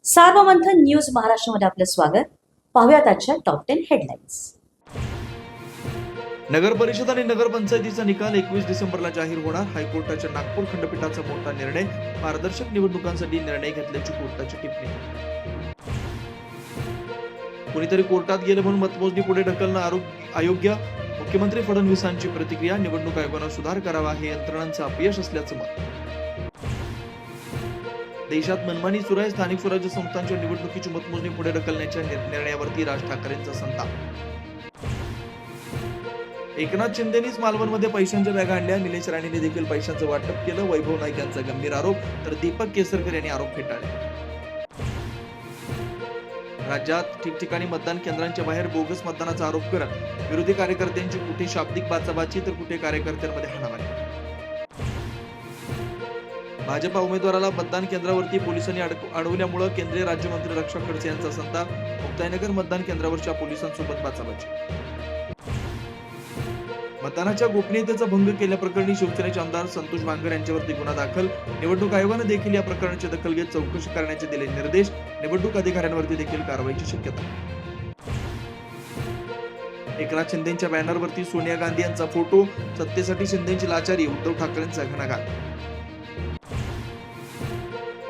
Sarvamanthan news महाराष्ट्रामध्ये आपलं स्वागत. पाहूयात आजच्या टॉप 10 हेडलाईन्स. नगर परिषद आणि नगरपंचायतीचा निकाल 21 डिसेंबरला जाहीर होणार. हायकोर्टाच्या नागपूर खंडपीठाचा मोठा निर्णय. पारदर्शक निवडणुकांसाठी निर्णय घेतल्याची कोर्टाची टिप्पणी. कुणीतरी कोर्टात गेले म्हणून मतमोजणी पुढे ढकलणं अयोग्य. मुख्यमंत्री फडणवीसांची प्रतिक्रिया. निवडणूक आयोगानं सुधार करावा हे यंत्रणांचं अपयश असल्याचं मत. देशात मनमानी सुरू आहे. स्थानिक स्वराज्य संस्थांच्या निवडणुकीची मतमोजणी पुढे ढकलण्याच्या निर्णयावरती राज ठाकरेंचा संताप. एकनाथ शिंदेनीच मालवणमध्ये पैशांच्या बॅगा आणल्या. निलेश राणेंनी देखील पैशांचं वाटप केलं. वैभव नाईक यांचा गंभीर आरोप, तर दीपक केसरकर यांनी आरोप फेटाळले. राज्यात ठिकठिकाणी मतदान केंद्रांच्या बाहेर बोगस मतदानाचा आरोप करत विरोधी कार्यकर्त्यांची कुठे शाब्दिक बाचाबाची तर कुठे कार्यकर्त्यांमध्ये हाणामारी. भाजपा उमेदवाराला मतदान केंद्रावरती पोलिसांनी अडवल्यामुळे केंद्रीय राज्यमंत्री रक्षा खडसे यांचा संताप. मुक्ताईनगर मतदान केंद्रावरच्या पोलिसांसोबत बाचाबाची. मतदानाच्या गोपनीयतेचा भंग केल्याप्रकरणी शिवसेनेचे आमदार संतोष बांगर यांच्यावरती गुन्हा दाखल. निवडणूक आयोगानं देखील या प्रकरणाची दखल घेत चौकशी करण्याचे दिले निर्देश. निवडणूक अधिकाऱ्यांवरती देखील कारवाईची शक्यता. एकनाथ शिंदेच्या बॅनरवरती सोनिया गांधी यांचा फोटो. सत्तेसाठी शिंदेची लाचारी. उद्धव ठाकरेंचा घणाघात.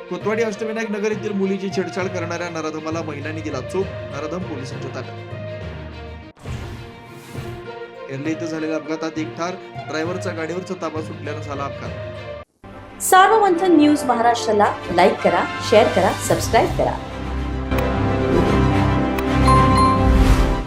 कोतवाडी अष्टविनायक नगर येथील मुलीची छेडछाड करणाऱ्या नराधमाला महिलांनी दिला चोप. नराधम पोलिसांच्या ताब्यात. एर्ले इथं झालेल्या अपघातात एक ठार. ड्रायव्हरचा गाडीवरचा ताबा सुटल्यानं झाला अपघात. सार्वमंथन न्यूज महाराष्ट्राला लाईक करा, शेअर करा, सबस्क्राईब करा.